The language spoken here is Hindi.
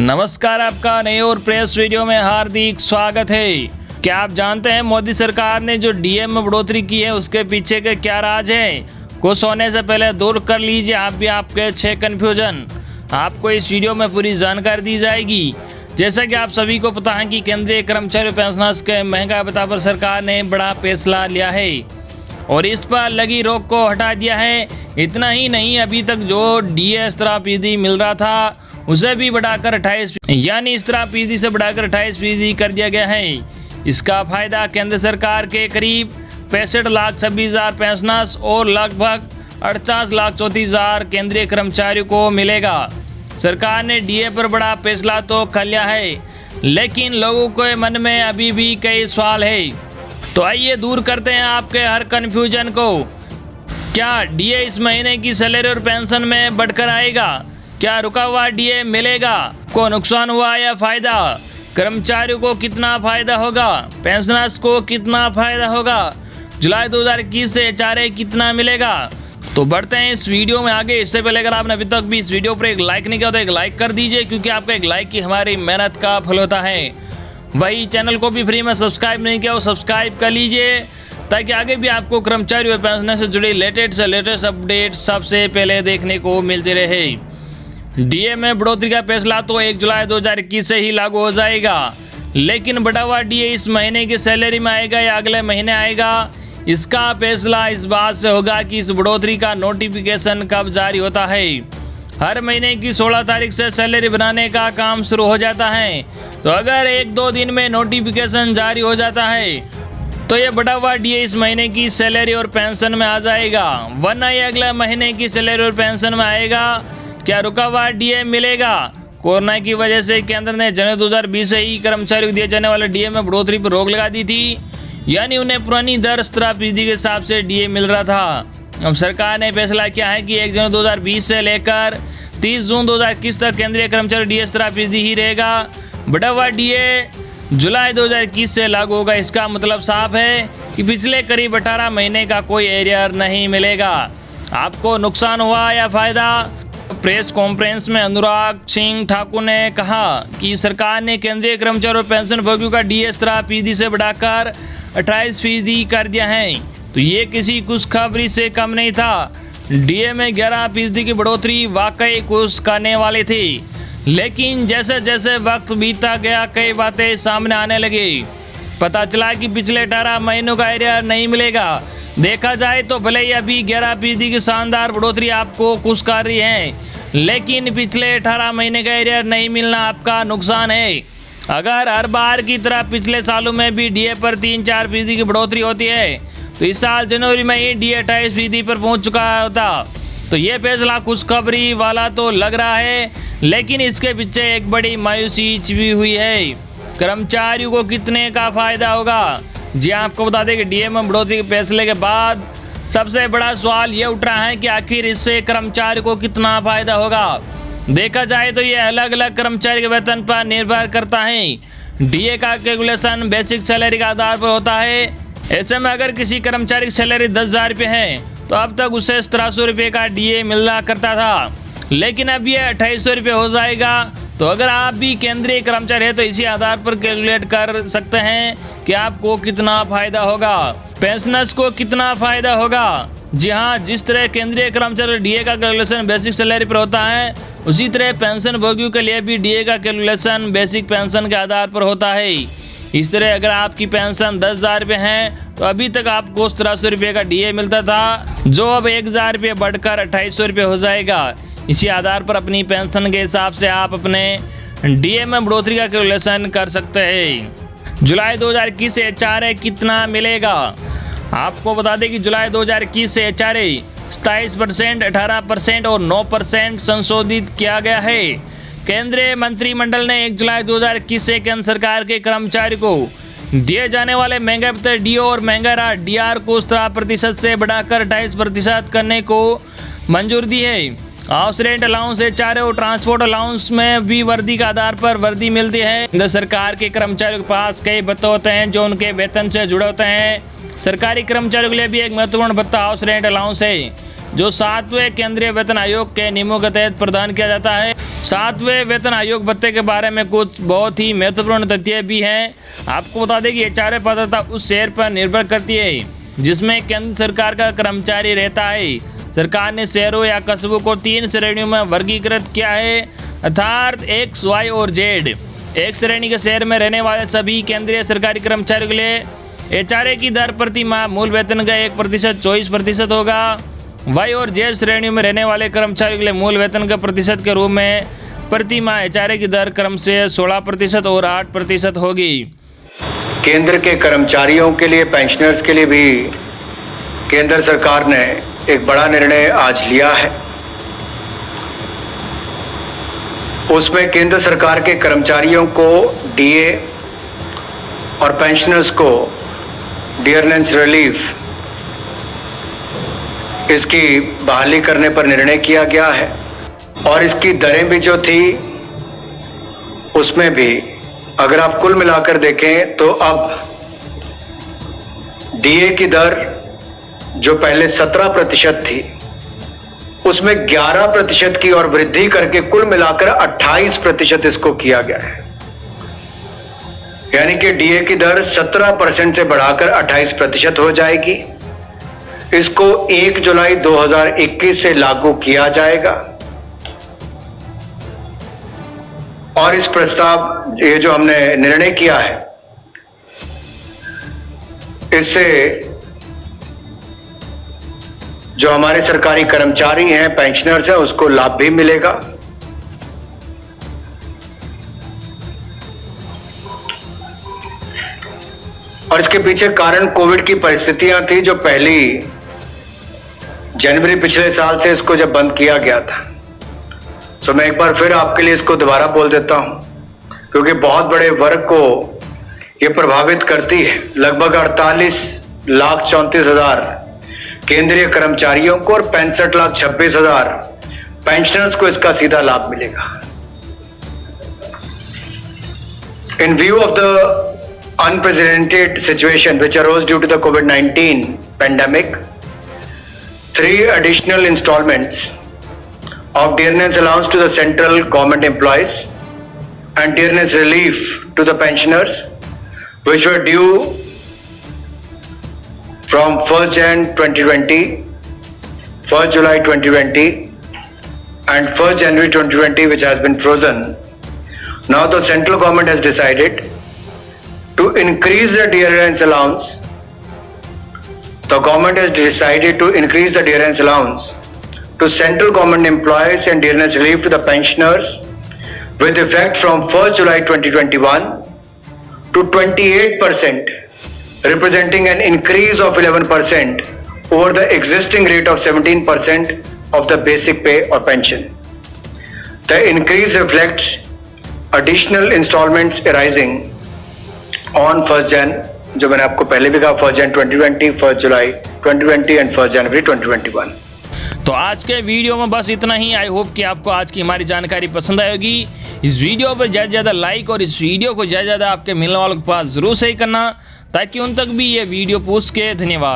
नमस्कार, आपका नए और प्रेस वीडियो में हार्दिक स्वागत है। क्या आप जानते हैं मोदी सरकार ने जो डीए में बढ़ोतरी की है उसके पीछे के क्या राज है? कुछ होने से पहले दूर कर लीजिए आप भी आपके 6 कन्फ्यूजन। आपको इस वीडियो में पूरी जानकारी दी जाएगी। जैसा कि आप सभी को पता है कि केंद्रीय कर्मचारी पेंशनर्स के महंगाई भत्ता पर सरकार ने बड़ा फैसला लिया है और इस पर लगी रोक को हटा दिया है। इतना ही नहीं, अभी तक जो डीए 17% मिल रहा था उसे भी बढ़ाकर 28 यानी 17% से बढ़ाकर 28% कर दिया गया है। इसका फायदा केंद्र सरकार के करीब 65,26,000 पेंशनर्स और लगभग 48,34,000 केंद्रीय कर्मचारियों को मिलेगा। सरकार ने डीए पर बड़ा फैसला तो कर लिया है, लेकिन लोगों के मन में अभी भी कई सवाल है। तो आइए दूर करते हैं आपके हर कन्फ्यूजन को। क्या डीए इस महीने की सैलरी और पेंशन में बढ़कर आएगा? क्या रुका हुआ डीए मिलेगा? को नुकसान हुआ या फायदा? कर्मचारियों को कितना फायदा होगा? पेंशनर्स को कितना फायदा होगा? जुलाई 2021 से एचआरए कितना मिलेगा? तो बढ़ते हैं इस वीडियो में आगे। इससे पहले अगर आपने अभी तक भी इस वीडियो पर एक लाइक नहीं किया तो एक लाइक कर दीजिए, क्योंकि आपका एक लाइक ही हमारी मेहनत का फल होता है। वही चैनल को भी फ्री में सब्सक्राइब नहीं किया वो सब्सक्राइब कर लीजिए, ताकि आगे भी आपको कर्मचारी और पेंशनर से जुड़ी लेटेस्ट अपडेट सबसे पहले देखने को मिलती रहे। डीए में बढ़ोतरी का फैसला तो 1 जुलाई 2021 से ही लागू हो जाएगा, लेकिन बढ़ा हुआ डीए इस महीने की सैलरी में आएगा या अगले महीने आएगा, इसका फैसला इस बात से होगा कि इस बढ़ोतरी का नोटिफिकेशन कब जारी होता है। हर महीने की 16 तारीख से सैलरी बनाने का काम शुरू हो जाता है, तो अगर 1-2 दिन में नोटिफिकेशन जारी हो जाता है तो ये बढ़ा हुआ डीए इस महीने की सैलरी और पेंशन में आ जाएगा, वरना ये अगले महीने की सैलरी और पेंशन में आएगा। क्या रुका हुआ डीए मिलेगा? कोरोना की वजह से केंद्र ने जनवरी 2020 से ही कर्मचारियों को दिए जाने वाले डीए में बढ़ोतरी पर रोक लगा दी थी, यानी उन्हें पुरानी दर 17% के हिसाब से डीए मिल रहा था। अब सरकार ने फैसला किया है कि 1 जनवरी 2020 से लेकर 30 जून 2021 तक केंद्रीय कर्मचारी डीए 17% ही रहेगा। बढ़ा हुआ डीए जुलाई 2021 से लागू होगा। इसका मतलब साफ है कि पिछले करीब 18 महीने का कोई एरियर नहीं मिलेगा। आपको नुकसान हुआ या फायदा? प्रेस कॉन्फ्रेंस में अनुराग सिंह ठाकुर ने कहा कि सरकार ने केंद्रीय कर्मचारी और पेंशन भोगियों का डीए 17% से बढ़ाकर 28% कर दिया है, तो ये किसी खुशखबरी से कम नहीं था। डीए में 11% की बढ़ोतरी वाकई खुश करने वाली थी, लेकिन जैसे जैसे वक्त बीतता गया कई बातें सामने आने लगी। पता चला कि पिछले 18 महीनों का एरियर नहीं मिलेगा। देखा जाए तो भले ही अभी 11% की शानदार बढ़ोतरी आपको खुश कर रही है, लेकिन पिछले 18 महीने का एरियर नहीं मिलना आपका नुकसान है। अगर हर बार की तरह पिछले सालों में भी डीए पर 3-4% की बढ़ोतरी होती है, तो इस साल जनवरी में ही डीए 28% पर पहुंच चुका होता। तो ये फैसला खुशखबरी वाला तो लग रहा है, लेकिन इसके पीछे एक बड़ी मायूसी छिपी हुई है। कर्मचारियों को कितने का फायदा होगा? जी आपको बता दें कि डीए में बढ़ोतरी के फैसले के बाद सबसे बड़ा सवाल ये उठ रहा है कि आखिर इससे कर्मचारी को कितना फायदा होगा। देखा जाए तो ये अलग अलग कर्मचारी के वेतन पर निर्भर करता है। डीए का कैलकुलेशन बेसिक सैलरी के आधार पर होता है। ऐसे में अगर किसी कर्मचारी की सैलरी 10,000 रुपये है तो अब तक उसे 1700 रुपये का डीए मिलना करता था, लेकिन अब ये 2800 रुपये हो जाएगा। तो अगर आप भी केंद्रीय कर्मचारी है तो इसी आधार पर कैलकुलेट कर सकते हैं कि आपको कितना फायदा होगा, पेंशनर्स को कितना फायदा होगा। जी हाँ, जिस तरह केंद्रीय कर्मचारी डीए का कैलकुलेशन बेसिक सैलरी पर होता है, उसी तरह पेंशन भोगियों के लिए भी डीए का कैलकुलेशन बेसिक पेंशन के आधार पर होता है। इस तरह अगर आपकी पेंशन 10,000 रुपये है तो अभी तक आपको 1700 रुपये का डीए मिलता था, जो अब 1,000 रुपये बढ़कर 2800 रुपये हो जाएगा। इसी आधार पर अपनी पेंशन के हिसाब से आप अपने डीए में बढ़ोतरी का कैलकुलेशन कर सकते हैं। जुलाई 2021 से एचआरए कितना मिलेगा? आपको बता दें कि जुलाई 2021 से एचआरए 27%, 18% और 9% संशोधित किया गया है। केंद्रीय मंत्रिमंडल ने 1 जुलाई 2021 से केंद्र सरकार के कर्मचारी को दिए जाने वाले महंगाई भत्ते डीओ और महंगाई डीआर को 17% से बढ़ाकर 28% करने को मंजूरी दी है। हाउस रेंट अलाउंस, एचआरए और ट्रांसपोर्ट अलाउंस में भी वर्दी के आधार पर वर्दी मिलती है। केंद्र सरकार के कर्मचारियों के पास कई भत्ते होते हैं जो उनके वेतन से जुड़े होते हैं। सरकारी कर्मचारियों के लिए भी एक महत्वपूर्ण भत्ता हाउस रेंट अलाउंस है, जो 7वें केंद्रीय वेतन आयोग के नियमों के तहत प्रदान किया जाता है। सातवें वेतन आयोग भत्ते के बारे में कुछ बहुत ही महत्वपूर्ण तथ्य भी हैं। आपको बता दें कि एचआरए पात्रता उस शहर पर निर्भर करती है जिसमें केंद्र सरकार का कर्मचारी रहता है। सरकार ने शहरों या कस्बों को 3 श्रेणियों में वर्गीकृत किया है, अर्थात X, Y और Z। एक श्रेणी के शहर में रहने वाले सभी केंद्रीय सरकारी कर्मचारियों के लिए एचआरए की दर प्रति माह मूल वेतन का 1% 24% होगा। वाई और जे श्रेणियों में रहने वाले कर्मचारियों के लिए मूल वेतन के प्रतिशत के रूप में प्रति माह एचआरए की दर क्रम से 16% और 8% होगी। केंद्र के कर्मचारियों के लिए, पेंशनर्स के लिए भी केंद्र सरकार ने एक बड़ा निर्णय आज लिया है। उसमें केंद्र सरकार के कर्मचारियों को डीए और पेंशनर्स को डियरनेस रिलीफ इसकी बहाली करने पर निर्णय किया गया है और इसकी दरें भी जो थी उसमें भी अगर आप कुल मिलाकर देखें तो अब डीए की दर जो पहले 17% थी उसमें 11% की और वृद्धि करके कुल मिलाकर 28% इसको किया गया है। यानी कि डीए की दर 17% से बढ़ाकर 28% हो जाएगी। इसको 1 जुलाई 2021 से लागू किया जाएगा और इस प्रस्ताव ये जो हमने निर्णय किया है इससे जो हमारे सरकारी कर्मचारी हैं, पेंशनर्स हैं, उसको लाभ भी मिलेगा। और इसके पीछे कारण कोविड की परिस्थितियां थी जो पहली जनवरी पिछले साल से इसको जब बंद किया गया था। तो मैं एक बार फिर आपके लिए इसको दोबारा बोल देता हूं क्योंकि बहुत बड़े वर्ग को ये प्रभावित करती है। लगभग 48,34,000 केंद्रीय कर्मचारियों को और 65,26,000 पेंशनर्स को इसका सीधा लाभ मिलेगा। इन view of the unprecedented situation which arose due to the COVID-19 pandemic, 3 additional installments of dearness allowance to the central government employees and dearness relief to the pensioners which were due from 1st Jan 2020, 1st July 2020 and 1st January 2020 which has been frozen. Now the central government has decided to increase the dearness allowance. The government has decided to increase the dearness allowance to central government employees and dearness relief to the pensioners with effect from 1st July 2021 to 28%, representing an increase of 11% over the existing rate of 17% of the basic pay or pension. The increase reflects additional installments arising on 1st Jan, जो मैंने आपको पहले भी कहा, 1st Jan 2020, 1st July 2020 and 1st January 2021। तो आज के वीडियो में बस इतना ही। आई होप कि आपको आज की हमारी जानकारी पसंद आई होगी। इस वीडियो पर ज़्यादा से ज़्यादा लाइक और इस वीडियो को ज़्यादा से ज़्यादा आपके मिलने वालों के पास ज़रूर शेयर करना ताकि उन तक भी ये वीडियो पहुंच सके। धन्यवाद।